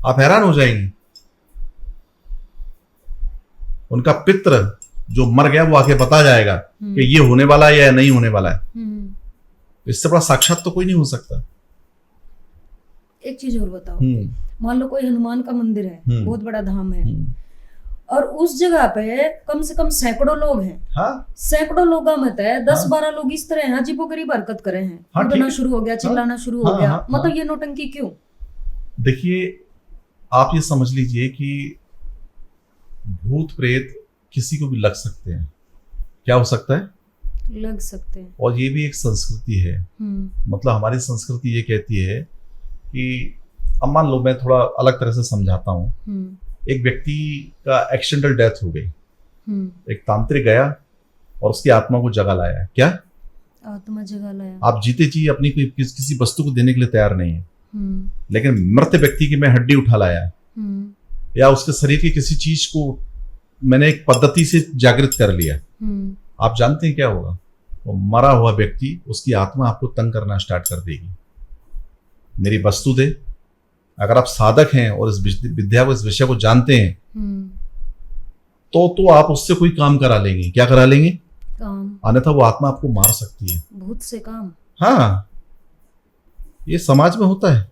आप हैरान हो जाएंगे। उनका पित्र जो मर गया वो आके बता जाएगा कि ये होने वाला है या नहीं होने वाला है। इससे बड़ा साक्षात तो कोई नहीं हो सकता। एक चीज और बताओ, मान लो कोई हनुमान का मंदिर है, बहुत बड़ा धाम है, और उस जगह पे कम से कम सैकड़ों लोग हैं। हाँ? सैकड़ों लोगों में 10-12 लोग इस तरह हैं, अजीबोगरीब हरकत करे हैं, कूदना शुरू हो गया, चिल्लाना शुरू हो गया। मतलब ये नौटंकी क्यों? देखिए, आप ये समझ लीजिए कि भूत प्रेत किसी को भी लग सकते हैं। क्या हो सकता है? लग सकते हैं। और ये भी एक संस्कृति है। मतलब हमारी संस्कृति ये कहती है कि अब मान लो, मैं थोड़ा अलग तरह से समझाता हूँ। एक व्यक्ति का एक्सीडेंटल डेथ हो गई, एक तांत्रिक गया और उसकी आत्मा को जगा लाया। क्या आत्मा जगा लाया? आप जीते जी अपनी किसी वस्तु को देने के लिए तैयार नहीं है, लेकिन मृत व्यक्ति की मैं हड्डी उठा लाया, या उसके शरीर की किसी चीज को मैंने एक पद्धति से जागृत कर लिया। आप जानते हैं क्या होगा? वो मरा हुआ व्यक्ति, उसकी आत्मा आपको तंग करना स्टार्ट कर देगी, मेरी वस्तु दे। अगर आप साधक हैं और इस विद्या को, इस विषय को जानते हैं, तो आप उससे कोई काम करा लेंगे। क्या करा लेंगे? काम। अन्यथा वो आत्मा आपको मार सकती है। भूत से काम। हाँ, ये समाज में होता है।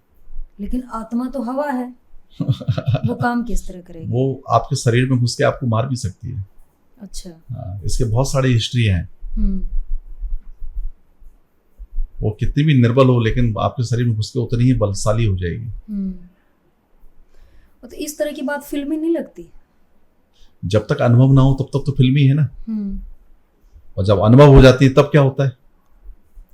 लेकिन आत्मा तो हवा है, वो काम किस तरह करेगी? वो आपके शरीर में घुस के आपको मार भी सकती है। अच्छा। हाँ, इसके बहुत सारी हिस्ट्री हैं। वो कितनी भी निर्बल हो, लेकिन आपके शरीर में घुस के उतनी ही बलशाली हो जाएगी। तो इस तरह की बात फिल्मी नहीं लगती? जब तक अनुभव ना हो तब तक तो फिल्मी है ना। और जब अनुभव हो जाती है तब क्या होता है?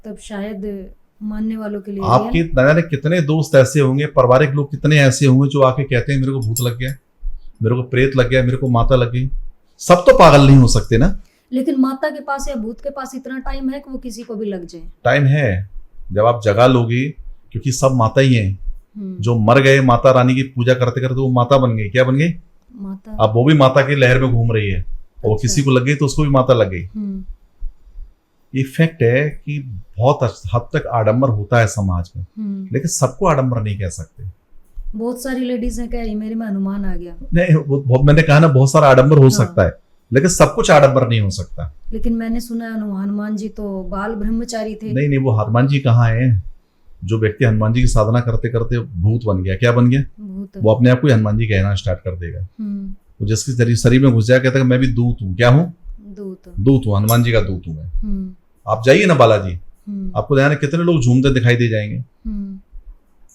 तब शायद मानने वालों के लिए आपके न जाने कितने दोस्त ऐसे होंगे, पारिवारिक लोग कितने ऐसे होंगे जो आके कहते हैं मेरे को भूत लग गया, मेरे को प्रेत लग गया, मेरे को माता लग गई। सब तो पागल नहीं हो सकते ना। लेकिन माता के पास या भूत के पास इतना टाइम है कि वो किसी को भी लग जाए? टाइम है, जब आप जगा लोगे, क्योंकि सब माता ही हैं। जो मर गए, माता रानी की पूजा करते करते वो माता बन गई। क्या बन गई? माता। अब वो भी माता की लहर में घूम रही है, और वो किसी को लग गई तो उसको भी माता लग गई। ये फैक्ट है कि बहुत हद तक आडंबर होता है समाज में, लेकिन सबको आडंबर नहीं कह सकते। बहुत सारी लेडीज हैं कह मेरे में हनुमान आ गया। नहीं, मैंने कहा ना, बहुत सारा आडंबर हो सकता है, लेकिन सब कुछ आडंबर नहीं हो सकता। लेकिन मैंने सुना हनुमान जी तो बाल ब्रह्मचारी थे। नहीं, वो हनुमान जी कहाँ है? जो व्यक्ति हनुमान जी की साधना करते करते भूत बन गया, क्या बन गया? भूत। वो अपने आप को हनुमान जी कहना स्टार्ट कर देगा। वो जिसके शरीर में घुस जाए कहता है मैं भी दूत हूँ। क्या हूँ? दूत हूँ, हनुमान जी का दूत हूँ मैं। आप जाइए ना बालाजी, आपको ध्यान है कितने लोग झूमते दिखाई दे जाएंगे।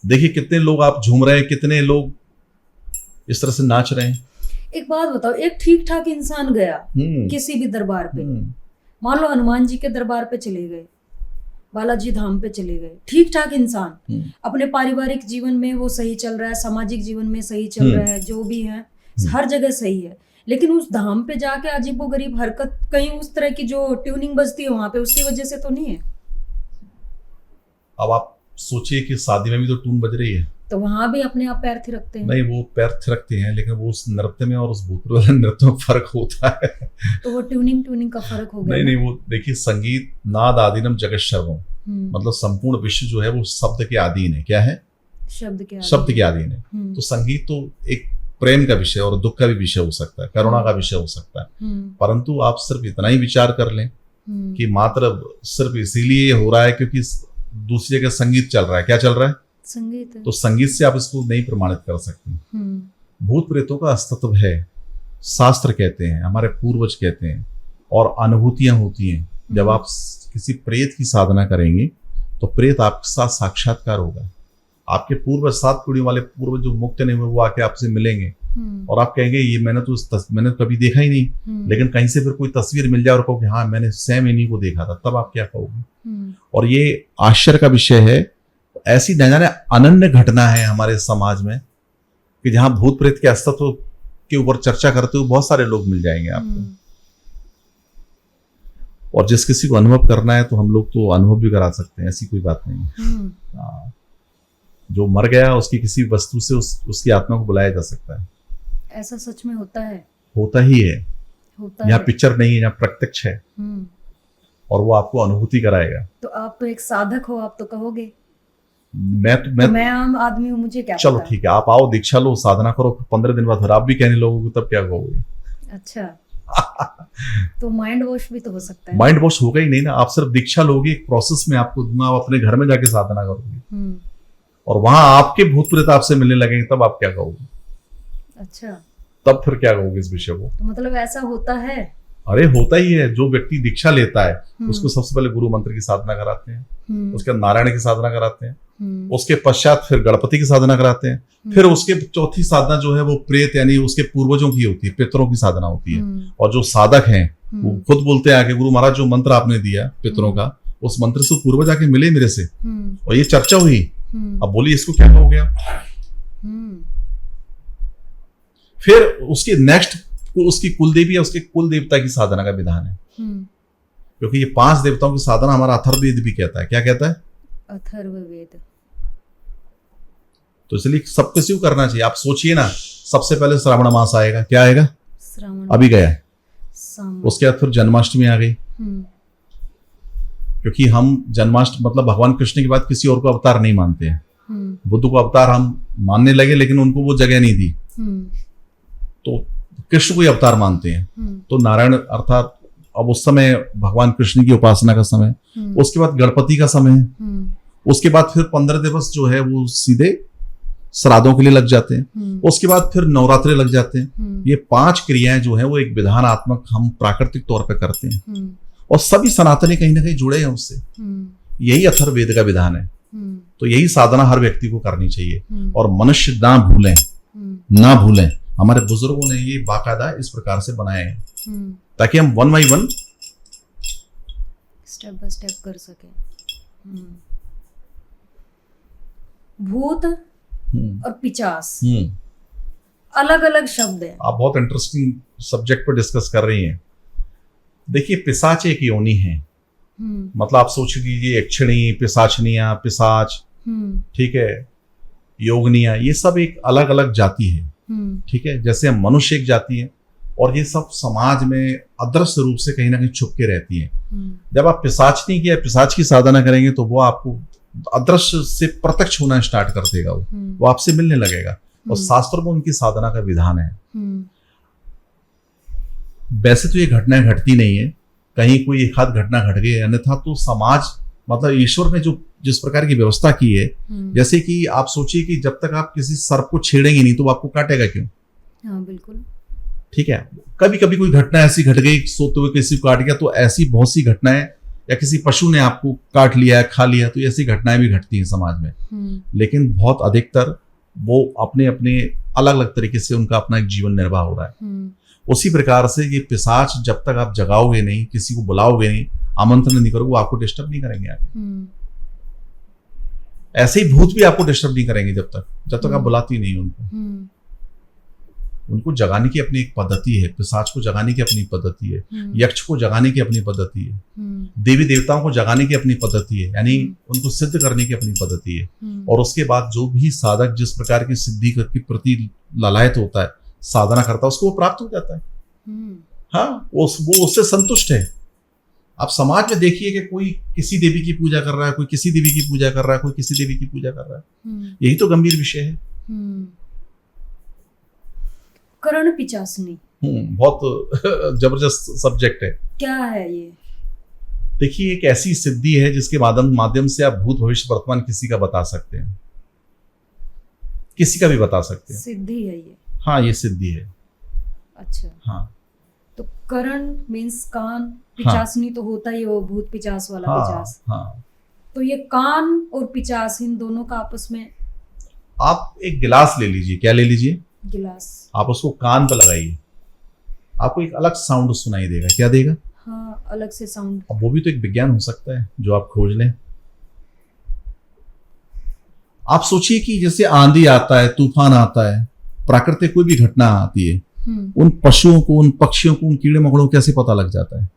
देखिए कितने लोग आप झूम रहे हैं, कितने लोग इस तरह से नाच रहे हैं। एक बात बताओ, एक ठीक ठाक इंसान गया किसी भी दरबार पे, मान लो हनुमान जी के दरबार पे चले गए, बालाजी धाम पे चले गए, ठीक ठाक इंसान अपने पारिवारिक जीवन में वो सही चल रहा है, सामाजिक जीवन में सही चल रहा है, जो भी है हर जगह सही है, लेकिन उस धाम पे जाके अजीबोगरीब हरकत कहीं उस तरह की जो ट्यूनिंग बजती है वहां पे, उसकी वजह से तो नहीं है? अब आप सोचिए कि शादी में भी तो टून बज रही है, तो वहां भी अपने आप पैर थिरकते हैं। नहीं, वो पैर थिरकते हैं, लेकिन वो उस नृत्य में और उस भूतपूर्व वाले नृत्य में फर्क होता है। तो वो ट्यूनिंग का फर्क हो गया। नहीं, वो देखिए, संगीत नाद आदीनम जगत सर्वम, मतलब संपूर्ण विश्व जो है वो शब्द के अधीन है। क्या है? शब्द के अधीन है। तो संगीत तो एक प्रेम का विषय और दुख का भी विषय हो सकता है, करुणा का विषय हो सकता है, परंतु आप सिर्फ इतना ही विचार कर लें कि मात्र सिर्फ इसीलिए हो रहा है क्योंकि दूसरी जगह संगीत चल रहा है। क्या चल रहा है? संगीत। तो संगीत से आप इसको नहीं प्रमाणित कर सकते। भूत प्रेतों का अस्तित्व है, शास्त्र कहते हैं, हमारे पूर्वज कहते हैं, और अनुभूतियां होती हैं। जब आप किसी प्रेत की साधना करेंगे तो प्रेत आपके साथ साक्षात्कार होगा। आपके पूर्वज, 7 पीढ़ी वाले पूर्वज जो मुक्त नहीं हुए वो आके आपसे मिलेंगे और आप कहेंगे ये मैंने कभी देखा ही नहीं, लेकिन कहीं से फिर कोई तस्वीर मिल जाए और कहोगे हाँ मैंने सेम इन्हीं को देखा था, तब आप क्या कहोगे? और ये आश्चर्य का विषय है। ऐसी न जाने अनन्य घटना है हमारे समाज में कि जहां भूत प्रेत के अस्तित्व के ऊपर चर्चा करते हुए बहुत सारे लोग मिल जाएंगे आपको। और जिस किसी को अनुभव करना है तो हम लोग तो अनुभव भी करा सकते हैं, ऐसी कोई बात नहीं। जो मर गया उसकी किसी वस्तु से उसकी आत्मा को बुलाया जा सकता है। ऐसा सच में होता है? होता ही है। यहाँ पिक्चर नहीं है, यहाँ प्रत्यक्ष है, और वो आपको अनुभूति कराएगा। तो आप तो एक साधक हो, आप तो कहोगे मैं आम आदमी हूँ, मुझे क्या चलो पता? ठीक है, आप आओ, दीक्षा लो, साधना करो, 15 दिन बाद फिर आप भी कहने लगोगे, तब क्या कहोगे? अच्छा तो माइंड वॉश भी तो हो सकता है। माइंड वॉश होगा ही नहीं ना, आप सिर्फ दीक्षा लोगे, एक प्रोसेस में आपको दूंगा, आप अपने घर में जाके साधना करोगे और वहां आपके भूत प्रेत आपसे मिलने लगेंगे, तब आप क्या कहोगे? अच्छा, तब फिर क्या कहोगे इस विषय को? तो मतलब ऐसा होता है? अरे होता ही है, जो व्यक्ति दीक्षा लेता है उसको सबसे पहले गुरु मंत्र की साधना कराते हैं, उसके बाद नारायण की साधना कराते हैं, उसके पश्चात फिर गणपति की साधना कराते हैं, फिर उसके चौथी साधना जो है वो प्रेत यानी उसके पूर्वजों की होती है, पितरों की साधना होती है। और जो साधक हैं वो खुद बोलते हैं आके, गुरु महाराज जो मंत्र आपने दिया पितरों का, उस मंत्र से पूर्वज आके मिले मेरे से और ये चर्चा हुई, अब बोलिए इसको क्या हो गया? फिर उसके नेक्स्ट उसकी कुल देवी या उसके कुल देवता की साधना का विधान है, क्योंकि ये 5 देवताओं की साधना हमारा अथर्ववेद भी कहता है। क्या कहता है? अथर्ववेद। तो इसलिए सब किसी को करना चाहिए। आप सोचिए ना, सबसे पहले श्रावण मास आएगा, क्या आएगा? श्रावण अभी गया है, उसके बाद फिर जन्माष्टमी आ गई, क्योंकि हम जन्माष्टमी मतलब भगवान कृष्ण के बाद किसी और को अवतार नहीं मानते हैं। बुद्ध को अवतार हम मानने लगे, लेकिन उनको वो जगह नहीं दी, तो कृष्ण को ही अवतार मानते हैं। तो नारायण अर्थात अब उस समय भगवान कृष्ण की उपासना का समय, उसके बाद गणपति का समय है, उसके बाद फिर 15 दिवस जो है वो सीधे श्राद्धों के लिए लग जाते हैं, उसके बाद फिर नवरात्रे लग जाते हैं। ये 5 क्रियाएं जो है वो एक विधानात्मक हम प्राकृतिक तौर पे करते हैं और सभी सनातनी कहीं ना कहीं जुड़े हैं उससे। यही अथर्ववेद का विधान है। तो यही साधना हर व्यक्ति को करनी चाहिए और मनुष्य ना भूलें। हमारे बुजुर्गों ने ये बाकायदा इस प्रकार से बनाए हैं ताकि हम 1 by 1 स्टेप बाय स्टेप कर सके। भूत और पिचास अलग अलग शब्द हैं। आप बहुत इंटरेस्टिंग सब्जेक्ट पर डिस्कस कर रही हैं। देखिए, पिशाच एक योनि है, मतलब आप सोच लीजिए यक्षिणी, पिशाचनिया, पिशाच, ठीक है, योगनिया, ये सब एक अलग अलग जाति है। ठीक है, जैसे हम मनुष्य एक जाति है और ये सब समाज में अदृश्य रूप से कहीं ना कहीं छुप के रहती है। जब आप पिशाचनी की या पिशाच की साधना करेंगे तो वो आपको अदृश्य से प्रत्यक्ष होना स्टार्ट कर देगा, वो आपसे मिलने लगेगा और शास्त्रों में उनकी साधना का विधान है। वैसे तो ये घटनाएं घटती नहीं है, कहीं कोई एक आध घटना घट गई, अन्यथा तो समाज मतलब ईश्वर ने जो जिस प्रकार की व्यवस्था की है, जैसे कि आप सोचिए कि जब तक आप किसी सर्प को छेड़ेंगे नहीं तो वो आपको काटेगा क्यों? हाँ, बिल्कुल। ठीक है, कभी कभी कोई घटना ऐसी घट गई, सोते हुए किसी को काट गया, तो ऐसी बहुत सी घटनाएं, या किसी पशु ने आपको काट लिया, खा लिया, तो ऐसी घटनाएं भी घटती हैं समाज में। लेकिन बहुत अधिकतर वो अपने अपने अलग अलग तरीके से उनका अपना एक जीवन निर्वाह हो रहा है। उसी प्रकार से ये पिशाच जब तक आप जगाओगे नहीं, किसी को बुलाओगे नहीं, आमंत्रण नहीं करोगे, वो आपको डिस्टर्ब नहीं करेंगे आगे। ऐसे ही भूत भी आपको डिस्टर्ब नहीं करेंगे जब तक आप बुलाती नहीं उनको। उनको जगाने की अपनी एक पद्धति है, पिशाच को जगाने की अपनी पद्धति है, यक्ष को जगाने की अपनी पद्धति है, देवी देवताओं को जगाने की अपनी पद्धति है, यानी उनको सिद्ध करने की अपनी पद्धति है। और उसके बाद जो भी साधक जिस प्रकार की सिद्धि के प्रति ललायत होता है, साधना करता है, उसको वो प्राप्त हो जाता है। हाँ, वो उससे संतुष्ट है। आप समाज में देखिए कि कोई किसी देवी की पूजा कर रहा है, कोई किसी देवी की पूजा कर रहा है, कोई किसी देवी की पूजा कर रहा है। यही तो गंभीर विषय है। करण पिचासनी बहुत जबरदस्त सब्जेक्ट है। क्या है ये? देखिए, एक ऐसी सिद्धि है जिसके माध्यम से आप भूत भविष्य वर्तमान किसी का बता सकते हैं, किसी का भी बता सकते हैं। सिद्धि है ये? हाँ, ये सिद्धि है। अच्छा, हाँ। तो करण मीन्स कान, पिचासनी तो होता ही वो भूत पिचास वाला। हाँ, पिचास। हाँ। तो ये कान और पिचास, इन दोनों का आपस में, आप एक गिलास ले लीजिए। क्या ले लीजिए? गिलास। आप उसको कान पर लगाइए, आपको एक अलग साउंड सुनाई देगा। क्या देगा? हाँ, अलग से साउंड। अब वो भी तो एक विज्ञान हो सकता है जो आप खोज लें। आप सोचिए कि जैसे आंधी आता है, तूफान आता है, प्राकृतिक कोई भी घटना आती है, उन पशुओं को, उन पक्षियों को, उन कीड़े मकोड़ों को कैसे पता लग जाता है?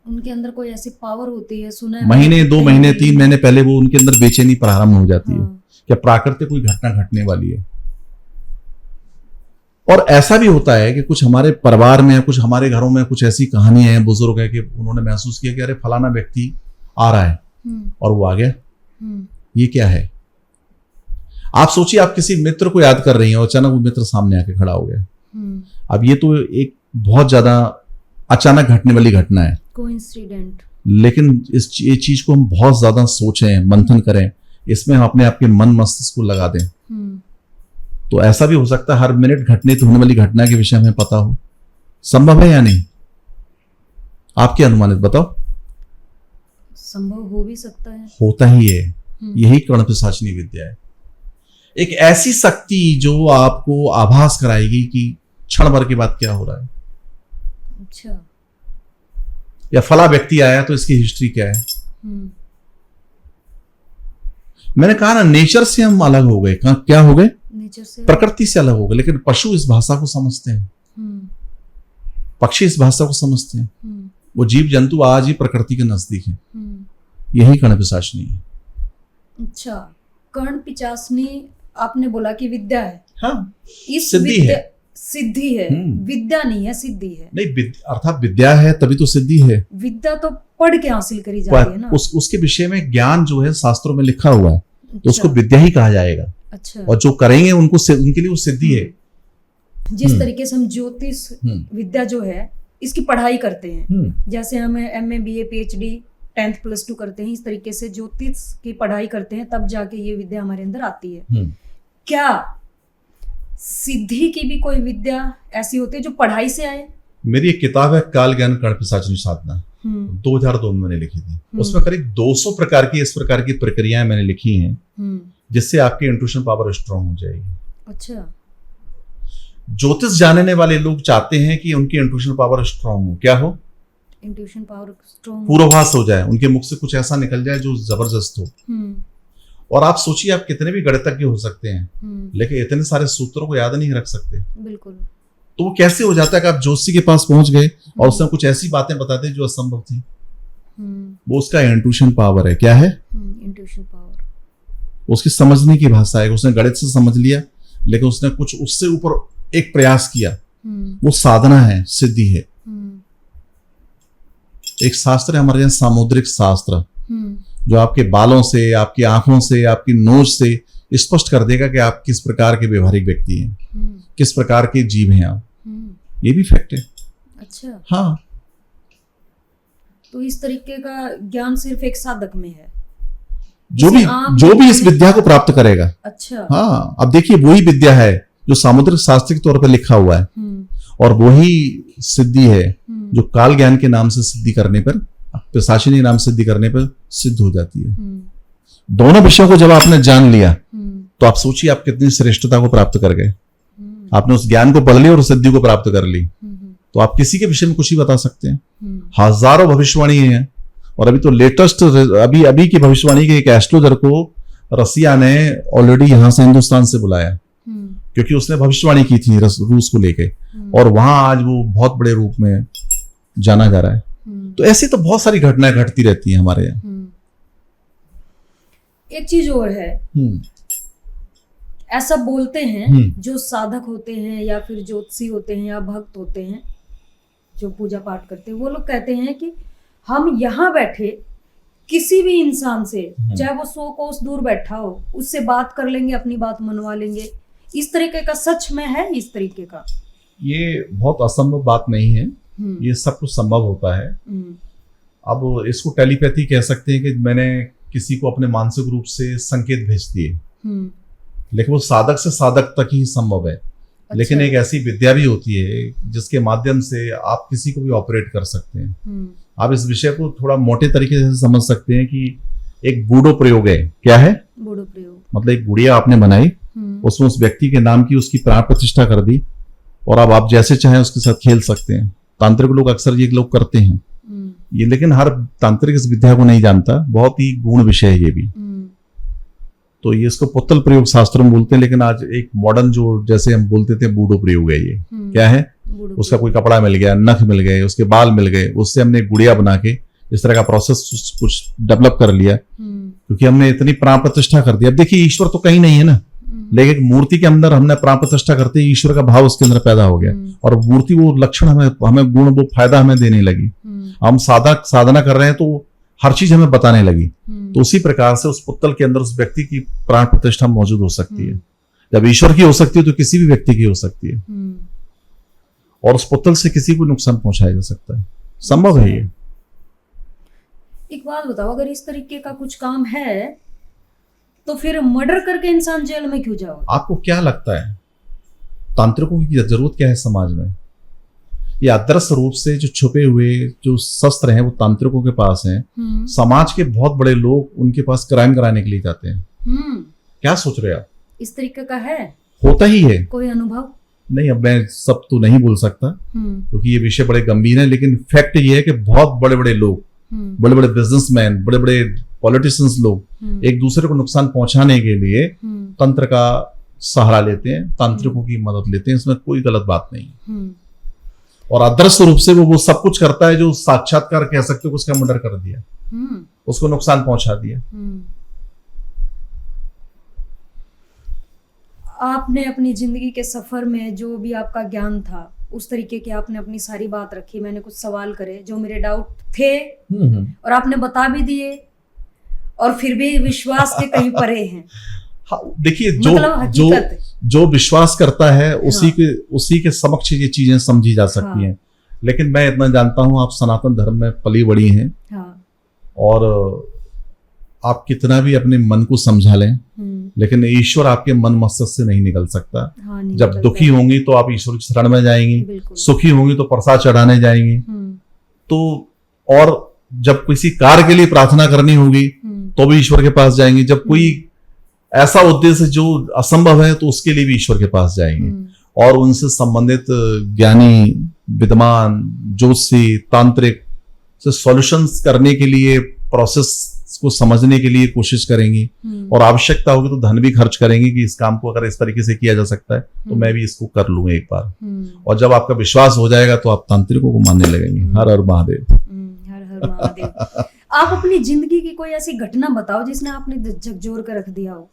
उनके अंदर कोई ऐसी पावर होती है, सुना है। महीने, 2 महीने, 3 महीने पहले वो उनके अंदर बेचैनी प्रारंभ हो जाती है। क्या प्राकृतिक कोई घटना घटने वाली है? और ऐसा भी होता है कि कुछ हमारे परिवार में, कुछ हमारे घरों में कुछ ऐसी कहानियां हैं, बुजुर्ग है कि उन्होंने महसूस किया कि अरे फलाना व्यक्ति आ रहा है और वो आ गया। ये क्या है? आप सोचिए, आप किसी मित्र को याद कर रही हैं और अचानक वो मित्र सामने आके खड़ा हो गया। अब ये तो एक बहुत ज्यादा अचानक घटने वाली घटना है, कोइंसिडेंट। लेकिन ये चीज को हम बहुत ज्यादा सोचें, मंथन करें, इसमें हम अपने आपके मन मस्तिष्क को लगा दें, तो ऐसा भी हो सकता है हर मिनट घटने होने वाली घटना के विषय में पता हो। संभव है या नहीं? आपके अनुमानित बताओ। संभव हो भी सकता है, होता ही है। यही कर्णपिशाचिनी विद्या है, एक ऐसी शक्ति जो आपको आभास कराएगी कि क्षण भर के बाद क्या हो रहा है। अच्छा। या फला व्यक्ति आया तो इसकी हिस्ट्री क्या है। मैंने कहा ना, नेचर से हम अलग हो गए। क्या हो गए? नेचर से, प्रकृति से अलग हो गए। लेकिन पशु इस भाषा को समझते हैं, पक्षी इस भाषा को समझते हैं, वो जीव जंतु आज ही प्रकृति के नजदीक है। यही कर्णपिशाचिनी है। अच्छा, कर्णपिशाचिनी आपने बोला कि विद्या है। हाँ, इस सिद्धि है। सिद्धि है, विद्या नहीं है, सिद्धि है। नहीं, अर्थात विद्या है तभी तो सिद्धि है। विद्या तो पढ़ के हासिल करी जाती है ना। उसके विषय में ज्ञान जो है शास्त्रों में लिखा हुआ है। अच्छा। तो उसको विद्या ही कहा जाएगा। अच्छा। और जो करेंगे उनके लिए वो सिद्धि है। जिस तरीके से हम ज्योतिष विद्या जो है इसकी पढ़ाई करते हैं, जैसे हमें MA BA PhD 10th +2 करते हैं, इस तरीके से ज्योतिष की पढ़ाई करते हैं, तब जाके ये विद्या हमारे अंदर आती है। क्या सिद्धि की भी कोई विद्या ऐसी होती है जो पढ़ाई से आए? मेरी एक किताब है काल ज्ञान कर्णपिशाचिनी साधना, 2002 में मैंने लिखी थी। उसमें करीब 200 प्रकार की इस प्रकार की प्रक्रियाएं मैंने लिखी हैं, जिससे आपकी इंट्यूशन पावर स्ट्रांग हो जाएगी। अच्छा। ज्योतिष जानने वाले लोग चाहते हैं कि उनकी इंट्यूशन पावर स्ट्रांग हो। क्या हो? इंट्यूशन पावर स्ट्रांग, पूर्वाभास हो जाए, उनके मुख से कुछ ऐसा निकल जाए जो जबरदस्त हो। और आप सोचिए, आप कितने भी गणितज्ञ हो सकते हैं, लेकिन इतने सारे सूत्रों को याद नहीं रख सकते। बिल्कुल। तो वो कैसे हो जाता है कि आप ज्योतिषी के पास पहुंच गए और उसने कुछ ऐसी बातें बता दी जो असंभव थी। वो उसका इंट्यूशन पावर है। क्या है? Intuition power. उसकी समझने की भाषा है। उसने गणित से समझ लिया, लेकिन उसने कुछ उससे ऊपर एक प्रयास किया, वो साधना है, सिद्धि है। एक शास्त्र है हमारे यहाँ, सामुद्रिक शास्त्र, जो आपके बालों से, आपकी आंखों से, आपकी नोच से स्पष्ट कर देगा कि आप किस प्रकार के व्यवहारिक व्यक्ति हैं, किस प्रकार के जीव हैं आप। ये भी फैक्ट है। अच्छा। हाँ। तो इस तरीके का ज्ञान सिर्फ एक साधक में है, जो भी इस विद्या को प्राप्त करेगा। अच्छा। हाँ, अब देखिए, वही विद्या है जो सामुद्रिक शास्त्र के तौर पर लिखा हुआ है, और वही सिद्धि है जो काल ज्ञान के नाम से सिद्धि करने पर, पिशाचिनी नाम सिद्धि करने पर सिद्ध हो जाती है। दोनों विषयों को जब आपने जान लिया तो आप सोचिए आप कितनी श्रेष्ठता को प्राप्त कर गए। आपने उस ज्ञान को पढ़ लिया और सिद्धि को प्राप्त कर ली, तो आप किसी के विषय में कुछ ही बता सकते हैं। हजारों भविष्यवाणी है, और अभी तो लेटेस्ट, अभी की भविष्यवाणी के एक एस्ट्रोलॉजर को रसिया ने ऑलरेडी यहां से, हिंदुस्तान से बुलाया, क्योंकि उसने भविष्यवाणी की थी रूस को लेके, और वहां आज वो बहुत बड़े रूप में जाना जा रहा है। तो ऐसी तो बहुत सारी घटनाएं घटती रहती हैं हमारे यहाँ। एक चीज और है, ऐसा बोलते हैं जो साधक होते हैं या फिर ज्योतिषी होते हैं या भक्त होते हैं जो पूजा पाठ करते हैं, वो लोग कहते हैं कि हम यहाँ बैठे किसी भी इंसान से, चाहे वो 100 कोस दूर बैठा हो, उससे बात कर लेंगे, अपनी बात मनवा लेंगे। इस तरीके का सच में है? इस तरीके का ये बहुत असंभव बात नहीं है, ये सब कुछ संभव होता है। अब इसको टेलीपैथी कह सकते हैं कि मैंने किसी को अपने मानसिक रूप से संकेत भेज दिए, लेकिन वो साधक से साधक तक ही संभव है। अच्छा। लेकिन एक ऐसी विद्या भी होती है जिसके माध्यम से आप किसी को भी ऑपरेट कर सकते हैं। आप इस विषय को थोड़ा मोटे तरीके से समझ सकते हैं कि एक बूढ़ो प्रयोग है। क्या है बूढ़ो प्रयोग? मतलब एक गुड़िया आपने बनाई, उसमें उस व्यक्ति के नाम की उसकी प्राण प्रतिष्ठा कर दी, और अब आप जैसे चाहें उसके साथ खेल सकते हैं। तांत्रिक लोग अक्सर ये लोग करते हैं ये, लेकिन हर तांत्रिक इस विद्या को नहीं जानता। बहुत ही गूढ़ विषय है ये भी। तो ये इसको पुत्तल प्रयोग शास्त्र में बोलते हैं, लेकिन आज एक मॉडर्न जो जैसे हम बोलते थे बूढ़ो प्रयोग है ये। क्या है? उसका कोई कपड़ा मिल गया, नख मिल गए, उसके बाल मिल गए, उससे हमने गुड़िया बना के इस तरह का प्रोसेस कुछ डेवलप कर लिया, क्योंकि हमने इतनी प्राण प्रतिष्ठा कर दी। अब देखिए, ईश्वर तो कहीं नहीं है ना, लेकिन मूर्ति के अंदर हमने प्राण प्रतिष्ठा करते ही ईश्वर का भाव उसके अंदर पैदा हो गया, और मूर्ति वो लक्षण हमें गुण, वो फायदा हमें देने लगी। हम साधना कर रहे हैं तो हर चीज हमें बताने लगी। तो उसी प्रकार से उस पुतल के अंदर उस व्यक्ति की प्राण प्रतिष्ठा मौजूद हो सकती है। जब ईश्वर की हो सकती है तो किसी भी व्यक्ति की हो सकती है, और उस पुतल से किसी को नुकसान पहुंचाया जा सकता है, संभव है ये। एक बात बताओ, अगर इस तरीके का कुछ काम है तो फिर मर्डर करके इंसान जेल में क्यों जाओ? आपको क्या लगता है तांत्रिकों की जरूरत क्या है समाज में? ये अदृश्य रूप से जो छुपे हुए जो शस्त्र हैं वो तांत्रिकों के पास हैं। समाज के बहुत बड़े लोग उनके पास क्राइम कराने के लिए जाते हैं। क्या सोच रहे हैं आप? इस तरीके का है, होता ही है। कोई अनुभव नहीं, अब मैं सब तो नहीं बोल सकता क्योंकि ये विषय बड़े गंभीर है, लेकिन फैक्ट ये है कि बहुत बड़े बड़े लोग, बड़े बड़े बिजनेसमैन, बड़े बड़े पॉलिटिशियंस लोग एक दूसरे को नुकसान पहुंचाने के लिए तंत्र का सहारा लेते हैं, तांत्रिकों की मदद लेते हैं। इसमें कोई गलत बात नहीं है। और अदृश्य रूप से वो सब कुछ करता है जो साक्षात्कार कह सकते हो, उसका मर्डर कर दिया, उसको नुकसान पहुंचा दिया। आपने अपनी जिंदगी के सफर में जो भी आपका ज्ञान था उस तरीके की आपने अपनी सारी बात रखी। मैंने कुछ सवाल करे जो मेरे डाउट थे और आपने बता भी दिए, और फिर भी विश्वास के कहीं परे हैं। देखिए, मतलब जो विश्वास करता है उसी के समक्ष ये चीजें समझी जा सकती हैं। लेकिन मैं इतना जानता हूं, आप सनातन धर्म में पली बड़ी हैं, और आप कितना भी अपने मन को समझा लें, लेकिन ईश्वर आपके मन मस्तिष्क से नहीं निकल सकता। जब दुखी होंगी तो आप ईश्वर की शरण में जाएंगी, सुखी होंगी तो प्रसाद चढ़ाने जाएंगी। तो और जब किसी कार्य के लिए प्रार्थना करनी होगी तो भी ईश्वर के पास जाएंगे। जब कोई ऐसा उद्देश्य जो असंभव है तो उसके लिए भी ईश्वर के पास जाएंगे, और उनसे संबंधित ज्ञानी, विद्वान, ज्योतिषी, तांत्रिक से सॉल्यूशंस करने के लिए, प्रोसेस को समझने के लिए कोशिश करेंगी, और आवश्यकता होगी तो धन भी खर्च करेंगे कि इस काम को अगर इस तरीके से किया जा सकता है तो मैं भी इसको कर लूंगा एक बार। और जब आपका विश्वास हो जाएगा तो आप तांत्रिकों को मानने लगेंगे। हर हर महादेव। हर हर महादेव। आप अपनी जिंदगी की कोई ऐसी घटना बताओ जिसने आपने झकझोर कर रख दिया हो।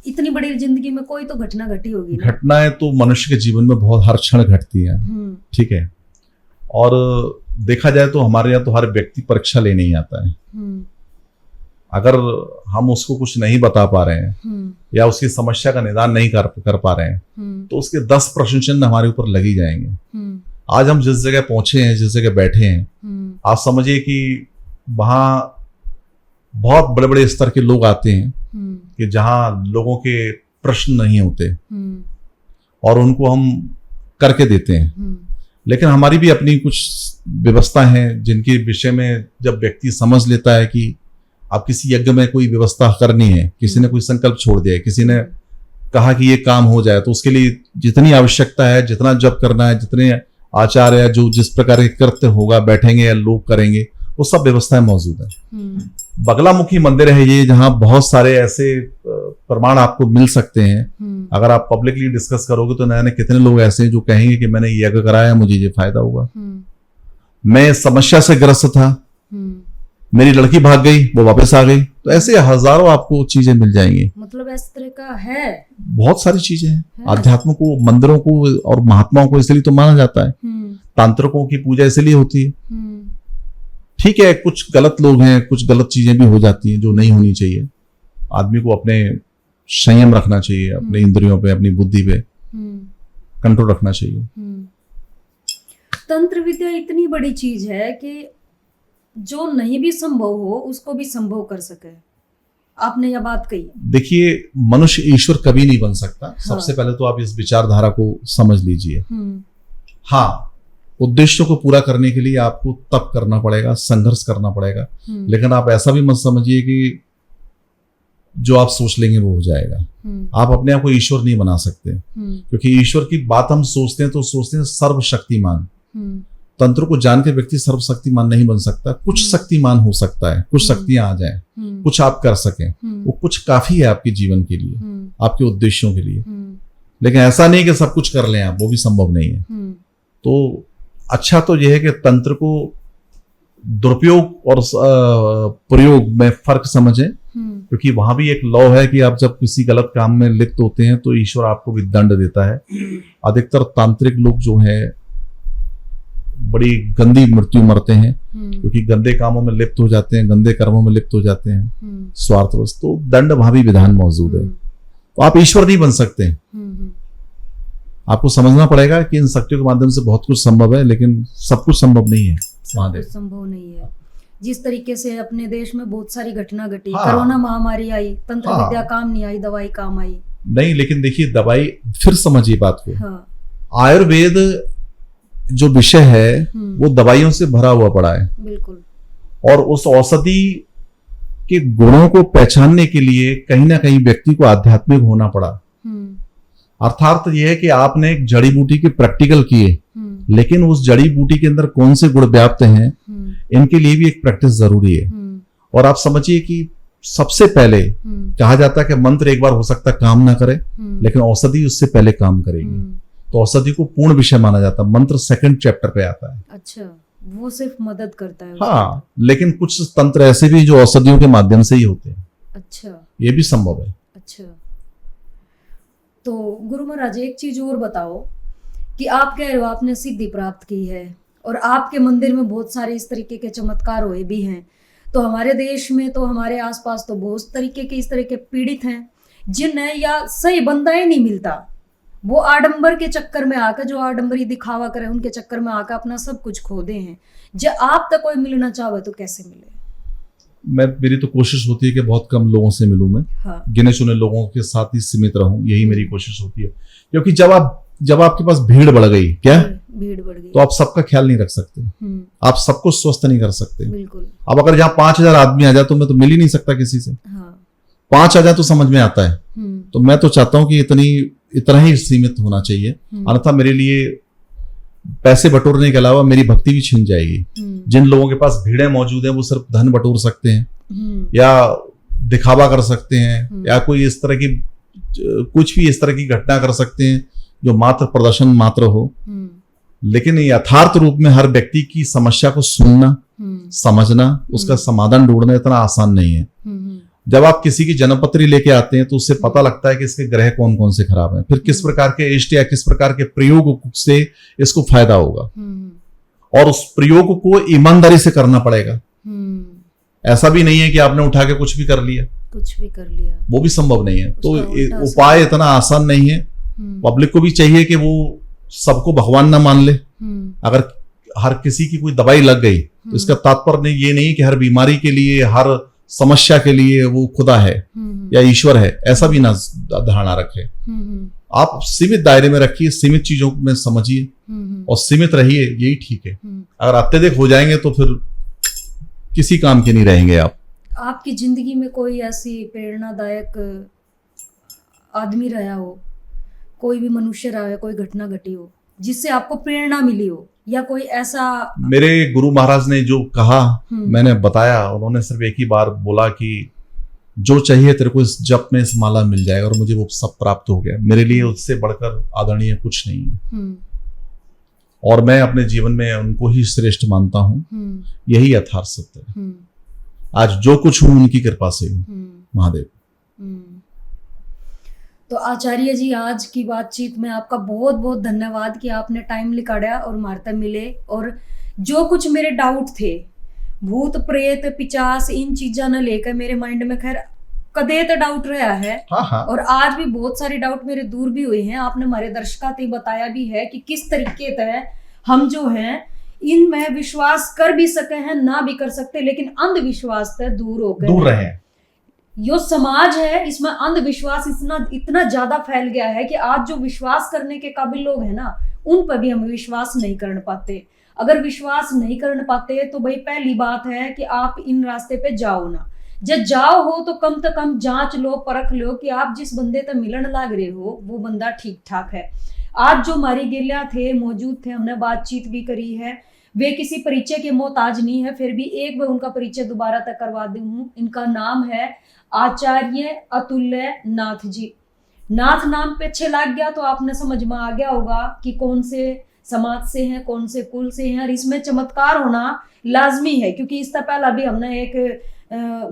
इतनी बड़ी जिंदगी में कोई तो घटना घटी होगी ना? घटनाएं तो मनुष्य के जीवन में बहुत हर क्षण घटती हैं, ठीक है। और देखा जाए तो हमारे यहाँ तो हर व्यक्ति परीक्षा लेने ही आता है। अगर हम उसको कुछ नहीं बता पा रहे हैं या उसकी समस्या का निदान नहीं कर पा रहे हैं तो उसके 10 प्रश्न चिन्ह हमारे ऊपर लग ही जाएंगे। आज हम जिस जगह पहुंचे हैं, जिस जगह बैठे हैं, आप समझिए कि वहां बहुत बड़े बड़े स्तर के लोग आते हैं कि जहां लोगों के प्रश्न नहीं होते और उनको हम करके देते हैं। लेकिन हमारी भी अपनी कुछ व्यवस्था है जिनके विषय में जब व्यक्ति समझ लेता है कि अब किसी यज्ञ में कोई व्यवस्था करनी है, किसी ने कोई संकल्प छोड़ दिया है, किसी ने कहा कि ये काम हो जाए, तो उसके लिए जितनी आवश्यकता है, जितना जप करना है, जितने आचार्य जो जिस प्रकार के कृत्य होगा, बैठेंगे या लोग करेंगे, वो सब व्यवस्थाएं मौजूद है। बगलामुखी मंदिर है ये, जहां बहुत सारे ऐसे प्रमाण आपको मिल सकते हैं। अगर आप पब्लिकली डिस्कस करोगे तो नए नए कितने लोग ऐसे हैं जो कहेंगे कि मैंने यज्ञ कराया, मुझे ये फायदा हुआ, मैं समस्या से ग्रस्त था, मेरी लड़की भाग गई, वो वापस आ गई। तो ऐसे हजारों आपको चीजें मिल जाएंगी। मतलब इस तरह का है, बहुत सारी चीजें हैं। अध्यात्म को, मंदिरों को और महात्माओं को इसलिए तो माना जाता है। तांत्रिकों की पूजा इसलिए होती है। ठीक है, कुछ गलत लोग हैं, कुछ गलत चीजें भी हो जाती हैं जो नहीं होनी चाहिए। आदमी को अपने संयम रखना चाहिए, अपने इंद्रियों पे, अपनी बुद्धि पे कंट्रोल रखना चाहिए। तंत्र विद्या इतनी बड़ी चीज है कि जो नहीं भी संभव हो उसको भी संभव कर सके। आपने यह बात कही। देखिए, मनुष्य ईश्वर कभी नहीं बन सकता। सबसे पहले तो आप इस विचारधारा को समझ लीजिए। हाँ, उद्देश्यों को पूरा करने के लिए आपको तप करना पड़ेगा, संघर्ष करना पड़ेगा, लेकिन आप ऐसा भी मत समझिए कि जो आप सोच लेंगे वो हो जाएगा। आप अपने आप को ईश्वर नहीं बना सकते, क्योंकि ईश्वर की बात हम सोचते हैं तो सोचते हैं सर्वशक्तिमान। तंत्र को जान के व्यक्ति सर्वशक्तिमान नहीं बन सकता। कुछ शक्तिमान हो सकता है, कुछ शक्तियां आ जाए, कुछ आप कर सकें, वो कुछ काफी है आपके जीवन के लिए, आपके उद्देश्यों के लिए। लेकिन ऐसा नहीं कि सब कुछ कर लें आप, वो भी संभव नहीं है। तो अच्छा तो यह है कि तंत्र को दुरुपयोग और प्रयोग में फर्क समझें, क्योंकि वहां भी एक लॉ है कि आप जब किसी गलत काम में लिप्त होते हैं तो ईश्वर आपको भी दंड देता है। अधिकतर तांत्रिक लोग जो है बड़ी गंदी मृत्यु मरते हैं, क्योंकि गंदे कामों में लिप्त हो जाते हैं, गंदे कर्मों में लिप्त हो जाते हैं, स्वार्थवश, तो दंड वहां भी विधान मौजूद है। तो आप ईश्वर नहीं बन सकते। आपको समझना पड़ेगा कि इन शक्तियों के माध्यम से बहुत कुछ संभव है, लेकिन सब कुछ संभव नहीं है। महादेव संभव नहीं है। जिस तरीके से अपने देश में बहुत सारी घटना घटी, कोरोना महामारी आई, तंत्र विद्या काम नहीं आई, दवाई काम आई नहीं। लेकिन देखिए दवाई, फिर समझिए बात को, आयुर्वेद जो विषय है वो दवाइयों से भरा हुआ पड़ा है। बिल्कुल। और उस औषधि के गुणों को पहचानने के लिए कहीं ना कहीं व्यक्ति को आध्यात्मिक होना पड़ा। अर्थात यह है कि आपने एक जड़ी बूटी के प्रैक्टिकल किए, लेकिन उस जड़ी बूटी के अंदर कौन से गुण व्याप्त हैं, इनके लिए भी एक प्रैक्टिस जरूरी है। और आप समझिए कि सबसे पहले कहा जाता है कि मंत्र एक बार हो सकता है काम ना करे, लेकिन औषधि उससे पहले काम करेगी। तो औषधि को पूर्ण विषय माना जाता है। मंत्र सेकंड चैप्टर पे आता है। अच्छा, वो सिर्फ मदद करता है। हाँ, लेकिन कुछ तंत्र ऐसे भी जो औषधियों के माध्यम से ही होते हैं। अच्छा, ये भी संभव है। अच्छा, तो गुरु महाराज एक चीज और बताओ कि आप कह रहे हो आपने सिद्धि प्राप्त की है और आपके मंदिर में बहुत सारे इस तरीके के चमत्कार हुए भी हैं, तो हमारे देश में तो हमारे आसपास तो बहुत तरीके के इस तरह के पीड़ित हैं जिन्हें या सही बंदा ही नहीं मिलता। वो आडंबर के चक्कर में आकर, जो आडंबरी दिखावा करे उनके चक्कर में आकर अपना सब कुछ खो दे हैं। जब आप तक कोई मिलना चाहे तो कैसे मिले? मेरी तो कोशिश होती है कि बहुत कम लोगों से मिलूं मैं। हाँ। गिने चुने लोगों के साथ ही सीमित रहूं, यही मेरी कोशिश होती है। क्योंकि जब आपके पास भीड़ बढ़ गई, भीड़ बढ़ गई, तो आप सबका ख्याल नहीं रख सकते, आप सबको स्वस्थ नहीं कर सकते। बिल्कुल। अब अगर जहाँ 5000 आदमी आ जाए तो मैं तो मिल ही नहीं सकता किसी से। हाँ। 5 आ जाए तो समझ में आता है। तो मैं तो चाहता हूं कि इतना ही सीमित होना चाहिए, अन्यथा मेरे लिए पैसे बटोरने के अलावा मेरी भक्ति भी छिन जाएगी। जिन लोगों के पास भीड़ें मौजूद हैं वो सिर्फ धन बटोर सकते हैं या दिखावा कर सकते हैं या कोई इस तरह की कुछ भी इस तरह की घटना कर सकते हैं जो मात्र प्रदर्शन मात्र हो। लेकिन यथार्थ रूप में हर व्यक्ति की समस्या को सुनना, समझना, उसका समाधान ढूंढना इतना आसान नहीं है। जब आप किसी की जन्मपत्री लेके आते हैं तो उससे पता लगता है कि इसके ग्रह कौन कौन से खराब हैं, फिर किस प्रकार के इष्ट या किस प्रकार के प्रयोग से इसको फायदा होगा, और उस प्रयोग को ईमानदारी से करना पड़ेगा। ऐसा भी नहीं है कि आपने उठा के कुछ भी कर लिया, वो भी संभव नहीं है। तो उपाय इतना आसान नहीं है। पब्लिक को भी चाहिए कि वो सबको भगवान ना मान ले। अगर हर किसी की कोई दवाई लग गई तो इसका तात्पर्य ये नहीं कि हर बीमारी के लिए, हर समस्या के लिए वो खुदा है या ईश्वर है, ऐसा भी ना धारणा रखे। आप सीमित दायरे में रखिए, सीमित चीजों में समझिए और सीमित रहिए, यही ठीक है। अगर अत्यधिक हो जाएंगे तो फिर किसी काम के नहीं रहेंगे आप। आपकी जिंदगी में कोई ऐसी प्रेरणादायक आदमी रहा हो, कोई भी मनुष्य रहा है, कोई घटना घटी हो जिससे आपको प्रेरणा मिली हो, या कोई ऐसा? मेरे गुरु महाराज ने जो कहा मैंने बताया। उन्होंने सिर्फ एक ही बार बोला कि जो चाहिए तेरे को इस जप में इस माला मिल जाएगा, और मुझे वो सब प्राप्त हो गया। मेरे लिए उससे बढ़कर आदरणीय कुछ नहीं है, और मैं अपने जीवन में उनको ही श्रेष्ठ मानता हूँ। यही यथार्थ सत्य है। आज जो कुछ हूं उनकी कृपा से महादेव। तो आचार्य जी, आज की बातचीत में आपका बहुत बहुत धन्यवाद कि आपने टाइम निकाला और हमारे मिले, और जो कुछ मेरे डाउट थे, भूत प्रेत पिचास इन चीजा ने लेकर मेरे माइंड में खैर कदे तो डाउट रहा है। हाँ। और आज भी बहुत सारे डाउट मेरे दूर भी हुए हैं। आपने हमारे दर्शकों को बताया भी है कि किस तरीके से हम जो हैं इनमें विश्वास कर भी सके हैं, ना भी कर सकते, लेकिन अंधविश्वास से दूर रहे। यो समाज है, इसमें अंधविश्वास इतना ज्यादा फैल गया है कि आज जो विश्वास करने के काबिल लोग हैं ना, उन पर भी हम विश्वास नहीं कर पाते। अगर विश्वास नहीं कर पाते तो भाई पहली बात है कि आप इन रास्ते पे जाओ ना। जब जाओ हो तो कम से कम जांच लो, परख लो कि आप जिस बंदे तक मिलन लाग रहे हो वो बंदा ठीक ठाक है। आज जो हमारी गिलिया थे, मौजूद थे, हमने बातचीत भी करी है, वे किसी परिचय के मोहताज नहीं है, फिर भी एक बार उनका परिचय दोबारा तक करवा दी हूँ। इनका नाम है आचार्य अतुल्य नाथ जी। नाथ नाम पे अच्छे लग गया तो आपने समझ में आ गया होगा कि कौन से समाज से हैं, कौन से कुल से हैं, और इसमें चमत्कार होना लाजमी है। क्योंकि इससे पहला भी हमने एक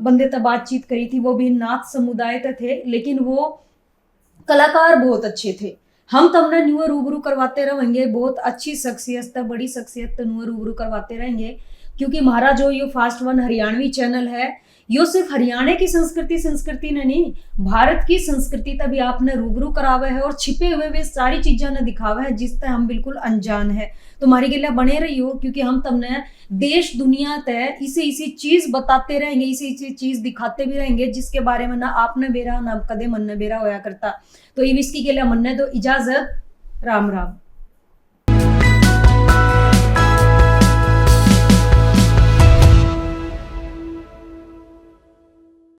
बंदे तक बातचीत करी थी, वो भी नाथ समुदाय के थे, लेकिन वो कलाकार बहुत अच्छे थे। हम तो हमने न्यू रूबरू करवाते रहेंगे, बहुत अच्छी शख्सियत, बड़ी शख्सियत न्यू रूबरू करवाते रहेंगे। क्योंकि हमारा जो ये फास्ट वन हरियाणवी चैनल है, यो सिर्फ हरियाणा की संस्कृति ने नहीं, भारत की संस्कृति तभी आपने रूबरू करावा है और छिपे हुए वे सारी चीज़ों ने दिखावा है जिससे हम बिल्कुल अनजान है। तुम्हारी के लिए बने रही हो, क्योंकि हम तुमने देश दुनिया तय इसी चीज बताते रहेंगे, इसी चीज दिखाते भी रहेंगे जिसके बारे में ना आपने बेरा ना कदे मन ने बेरा होया करता। तो ये इसकी के लिए मन ने तो इजाजत, राम राम।